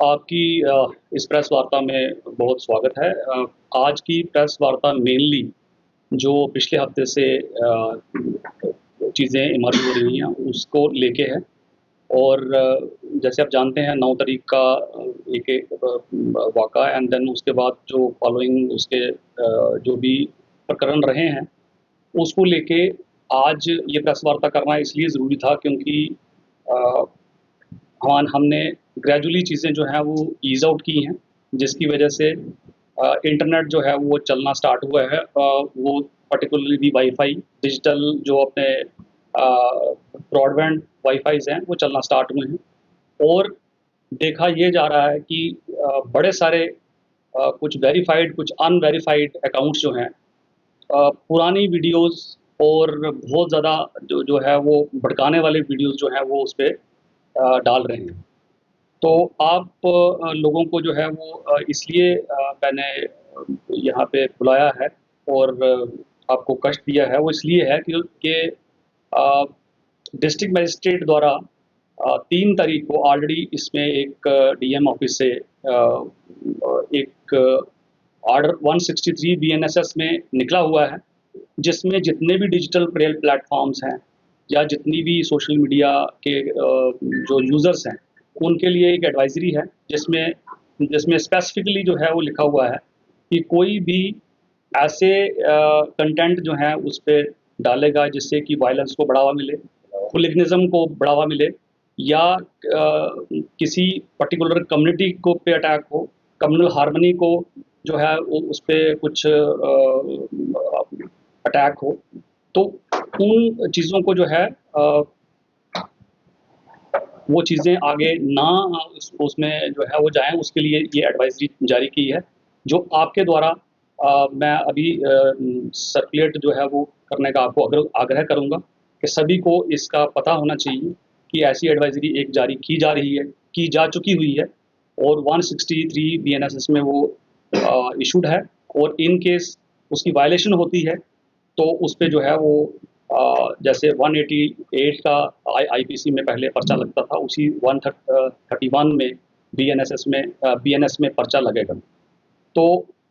आपकी इस प्रेस वार्ता में बहुत स्वागत है। आज की प्रेस वार्ता मेनली जो पिछले हफ्ते से चीज़ें इमर्ज हो रही हैं उसको लेके है। और जैसे आप जानते हैं 9 तारीख का एक वाक़ा एंड देन उसके बाद जो फॉलोइंग उसके जो भी प्रकरण रहे हैं उसको लेके आज ये प्रेस वार्ता करना इसलिए ज़रूरी था क्योंकि अ, हमने ग्रेजुअली चीज़ें जो हैं वो ईज़ आउट की हैं, जिसकी वजह से इंटरनेट जो है वो चलना स्टार्ट हुआ है। वो पर्टिकुलरली भी वाईफ़ाई, डिजिटल जो अपने ब्रॉडबैंड वाईफ़ाईज़ हैं, वो चलना स्टार्ट हुए हैं। और देखा ये जा रहा है कि बड़े सारे कुछ वेरिफ़ाइड, कुछ अनवेरिफ़ाइड अकाउंट्स जो हैं, पुरानी वीडियोज़ और बहुत ज़्यादा जो जो है वो भड़काने वाले वीडियोज़ जो हैं वो उसपे डाल रहे हैं। तो आप लोगों को जो है वो इसलिए मैंने यहाँ पे बुलाया है और आपको कष्ट दिया है, वो इसलिए है कि अ, डिस्ट्रिक्ट मजिस्ट्रेट द्वारा 3 तारीख को ऑलरेडी इसमें एक डीएम ऑफिस से एक ऑर्डर 163 बीएनएसएस में निकला हुआ है, जिसमें जितने भी डिजिटल प्लेटफ़ॉर्म्स हैं या जितनी भी सोशल मीडिया के जो यूज़र्स हैं, उनके लिए एक एडवाइज़री है, जिसमें जिसमें स्पेसिफ़िकली जो है वो लिखा हुआ है कि कोई भी ऐसे कंटेंट जो हैं उस पे डालेगा जिससे कि वायलेंस को बढ़ावा मिले, हुलिगनिज़्म को बढ़ावा मिले या किसी पर्टिकुलर कम्युनिटी को पे अटैक हो, कम्युनल हार्मनी को जो है वो उस पे कुछ अटैक हो, तो उन चीज़ों को जो है वो चीज़ें आगे ना उसमें जो है वो जाएँ, उसके लिए ये एडवाइज़री जारी की है, जो आपके द्वारा मैं अभी सर्कुलेट जो है वो करने का आपको आग्रह करूँगा कि सभी को इसका पता होना चाहिए कि ऐसी एडवाइज़री एक जारी की जा रही है, की जा चुकी हुई है और 163 बीएनएसएस में वो इश्यूड है और इन केस उसकी वायलेशन होती है, तो उस पे जो है वो जैसे 188 का आईपीसी में पहले पर्चा लगता था, उसी 131 में बीएनएस में पर्चा लगेगा। तो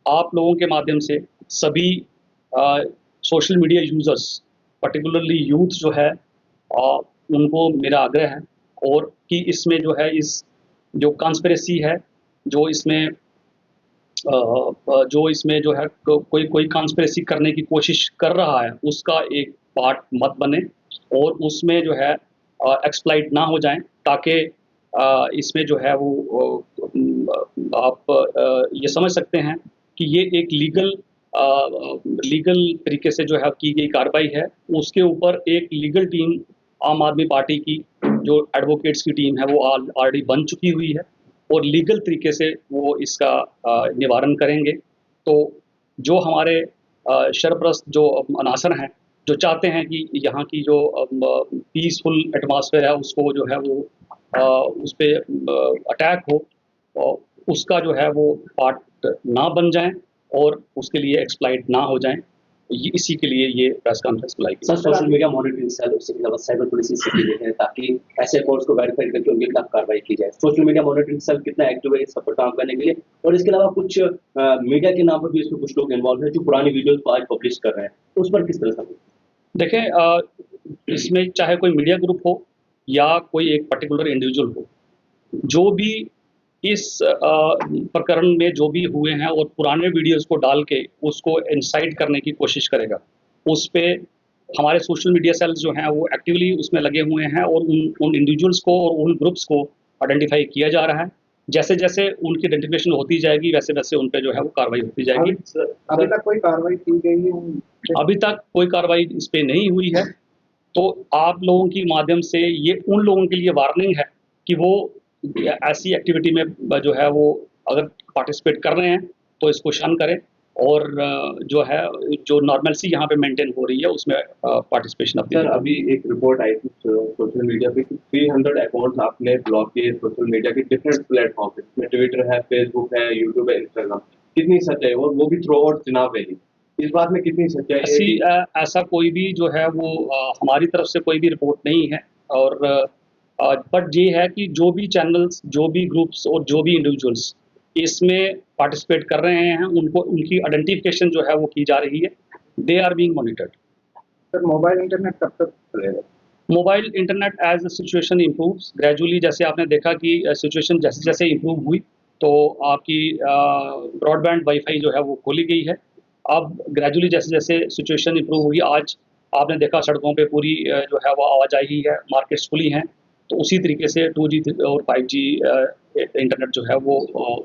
आप लोगों के माध्यम से सभी social media users, particularly youth जो है, उनको मेरा आग्रह है और कि इसमें जो है इस जो कॉन्स्पिरेसी है, जो इसमें जो इसमें जो है कोई कोई कॉन्स्पिरेसी करने की कोशिश कर रहा है, उसका एक पार्ट मत बने और उसमें जो है एक्सप्लॉइट ना हो जाएँ, ताकि इसमें जो है वो आप ये समझ सकते हैं कि ये एक लीगल तरीके से जो है की गई कार्रवाई है। उसके ऊपर एक लीगल टीम आम आदमी पार्टी की जो एडवोकेट्स की टीम है वो ऑलरेडी बन चुकी हुई है और लीगल तरीके से वो इसका निवारण करेंगे। तो जो हमारे सरपरस्त जो अनासर हैं, जो चाहते हैं कि यहाँ की जो पीसफुल एटमॉस्फेयर है उसको जो है वो उस पे अटैक हो, उसका जो है वो पार्ट ना बन जाएँ और उसके लिए एक्सप्लॉइट ना हो जाएँ। ये इसी के लिए ये प्रेस कॉन्फ्रेंस बुलाई गई। Sir, social media monitoring cell, उसके अलावा साइबर पुलिस इससे देते हैं ताकि ऐसे अकाउंट्स को वेरीफाई करके उनके खिलाफ कार्रवाई की जाए। सोशल मीडिया मॉनिटरिंग सेल कितना एक्टिव है इस पर काम करने के लिए? और इसके अलावा कुछ मीडिया के नाम पर भी इसमें कुछ लोग इन्वॉल्व हैं जो पुरानी वीडियोस को आज पब्लिश कर रहे हैं, तो उस पर किस तरह से? देखें, इसमें चाहे कोई मीडिया ग्रुप हो या कोई एक पर्टिकुलर इंडिविजुअल हो, जो भी इस प्रकरण में जो भी हुए हैं और पुराने वीडियोज़ को डाल के उसको इंसाइट करने की कोशिश करेगा, उस पे हमारे सोशल मीडिया सेल्स जो हैं वो एक्टिवली उसमें लगे हुए हैं और उन इंडिविजुअल्स को और उन ग्रुप्स को आइडेंटिफ़ाई किया जा रहा है। जैसे-जैसे उनकी आइडेंटिफ़िकेशन होती जाएगी, वैसे-वैसे उन पे जो है वो कार्रवाई होती जाएगी। अभी तक कोई कार्रवाई की गई है? अभी तक कोई कार्रवाई इस पे नहीं हुई है, तो आप लोगों की माध्यम से ये उन लोगों के लिए वार्निंग है कि वो ऐसी एक्टिविटी में जो है वो अगर पार्टिसिपेट कर रहे हैं, तो इसको शन करें और जो है जो नॉर्मलसी यहाँ पे मेंटेन हो रही है उसमें पार्टिसिपेशन अपनी। सर, अभी एक रिपोर्ट आई थी सोशल मीडिया पे कि 300 अकाउंट्स आपने ब्लॉक किए सोशल मीडिया के डिफरेंट प्लेटफॉर्म पे, इसमें ट्विटर है, फेसबुक है, यूट्यूब है, इंस्टाग्राम। कितनी सच्चाई और वो भी थ्रू आउट चुनाव रैली, इस बात में कितनी सच्चाई है? ऐसा कोई भी जो है वो हमारी तरफ से कोई भी रिपोर्ट नहीं है और बट ये है कि जो भी चैनल्स, जो भी ग्रुप्स और जो भी इंडिविजुअल्स इसमें पार्टिसिपेट कर रहे हैं, उनको उनकी आइडेंटिफिकेशन जो है वो की जा रही है। They are being monitored. Sir mobile internet कब तक चलेगा? Mobile internet as the situation improves gradually, जैसे आपने देखा कि सिचुएशन जैसे जैसे इम्प्रूव हुई तो आपकी ब्रॉडबैंड वाईफाई जो है वो खोली गई है। अब ग्रेजुअली जैसे जैसे सिचुएशन इम्प्रूव हुई, आज आपने देखा सड़कों पे पूरी जो है वो आवाजाही है, मार्केट्स खुली हैं, तो उसी तरीके से 2G और 5G इंटरनेट जो है वो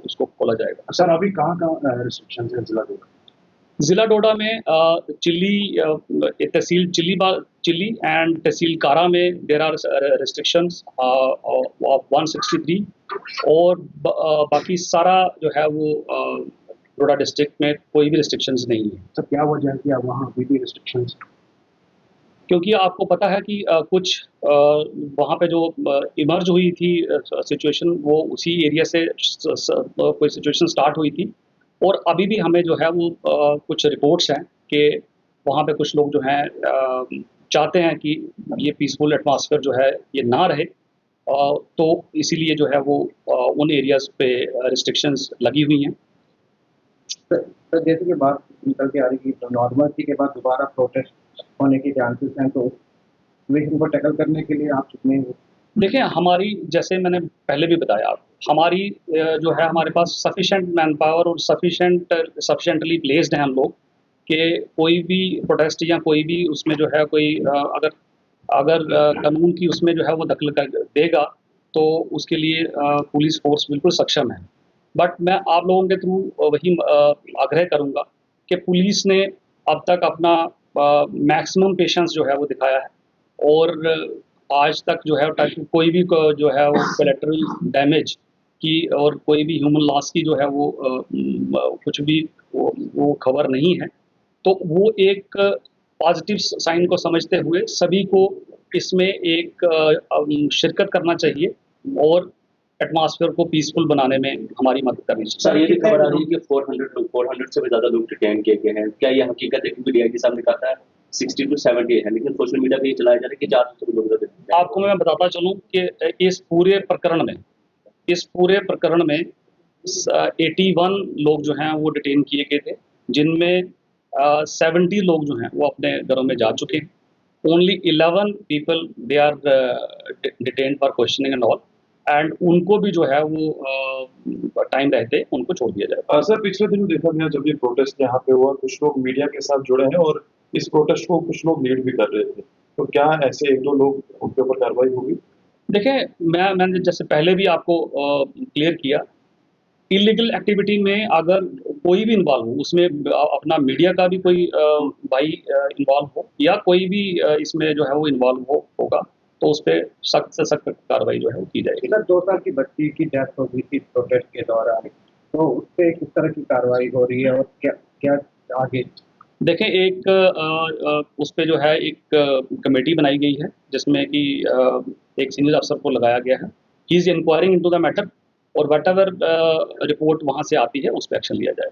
उसको खोला जाएगा। सर अभी कहाँ कहाँ रिस्ट्रिक्शन है जिला को? ज़िला डोडा में तहसील चिल्ली एंड तहसील कारा में देर आर रिस्ट्रिक्शंस ऑफ 163, और बाकी सारा जो है वो डोडा डिस्ट्रिक्ट में कोई भी रिस्ट्रिक्शंस नहीं है। सर क्या वजह है कि अब वहाँ अभी भी रिस्ट्रिक्शंस? क्योंकि आपको पता है कि कुछ वहाँ पे जो इमर्ज हुई थी सिचुएशन, वो उसी एरिया से कोई सिचुएशन स्टार्ट हुई थी, और अभी भी हमें जो है वो कुछ रिपोर्ट्स हैं कि वहाँ पे कुछ लोग जो हैं चाहते हैं कि ये पीसफुल एटमॉस्फेयर जो है ये ना रहे, तो इसीलिए जो है वो उन एरियाज़ पे रिस्ट्रिक्शंस लगी हुई हैं। सर जैसे कि बात निकल के आ रही कि नॉर्मल के बाद दोबारा प्रोटेस्ट होने के चांसेस हैं, तो सिचुएशन को टैकल करने के लिए आप कितने? देखें, हमारी, जैसे मैंने पहले भी बताया आपको, हमारी जो है हमारे पास सफिशेंट मैन पावर और सफिशेंटली प्लेस्ड हैं हम लोग, कि कोई भी प्रोटेस्ट या कोई भी उसमें जो है कोई अगर कानून की उसमें जो है वो दखल कर देगा तो उसके लिए पुलिस फोर्स बिल्कुल सक्षम है। बट मैं आप लोगों के थ्रू वही आग्रह करूँगा कि पुलिस ने अब तक अपना मैक्सिमम पेशेंस जो है वो दिखाया है, और आज तक जो है कोई भी जो है वो कोलैटरल डैमेज की और कोई भी ह्यूमन लॉस की जो है वो कुछ भी वो खबर नहीं है। तो वो एक पॉजिटिव साइन को समझते हुए सभी को इसमें एक शिरकत करना चाहिए और एटमॉस्फेयर को पीसफुल बनाने में हमारी मदद करनी चाहिए। सर ये भी खबर आ रही है कि 400 से भी ज़्यादा लोग डिटेन किए गए हैं। क्या ये हकीकत है? क्योंकि डीआईजी साहब ने कहा था 60 to 70 है, लेकिन सोशल मीडिया पे ये चलाया जा रहा है कि 400 से भी लोग डिटेन हैं। आपको मैं बताता चलूँ कि इस पूरे प्रकरण में 81 लोग जो हैं वो डिटेन किए गए थे, जिनमें 70 लोग जो हैं वो अपने घरों में जा चुके हैं। Only 11 people they are detained for questioning and all, and उनको भी जो है वो टाइम रहते उनको छोड़ दिया जाए। सर पिछले दिनों देखा गया जब ये प्रोटेस्ट यहाँ पे हुआ, कुछ लोग मीडिया के साथ जुड़े हैं और इस प्रोटेस्ट को कुछ लोग लीड भी कर रहे थे, तो क्या ऐसे 1-2 लोग उनके ऊपर कार्रवाई होगी? देखें, मैंने जैसे पहले भी आपको क्लियर किया, इलीगल एक्टिविटी में अगर कोई भी इन्वॉल्व हो, उसमें अपना मीडिया का भी कोई भाई इन्वॉल्व हो या कोई भी इसमें जो है वो इन्वॉल्व होगा, तो उस पर सख्त से सख्त कार्रवाई जो है वो की जाएगी। सर 2 साल की बच्ची की डेथ हो गई थी प्रोटेस्ट के दौरान, तो उस पर किस तरह की कार्रवाई हो रही है और क्या क्या आगे? देखें, उस पे जो है एक कमेटी बनाई गई है जिसमें कि एक सीनियर अफसर को लगाया गया है। He is enquiring into the matter, और वट एवर रिपोर्ट वहाँ से आती है उस पर एक्शन लिया जाए।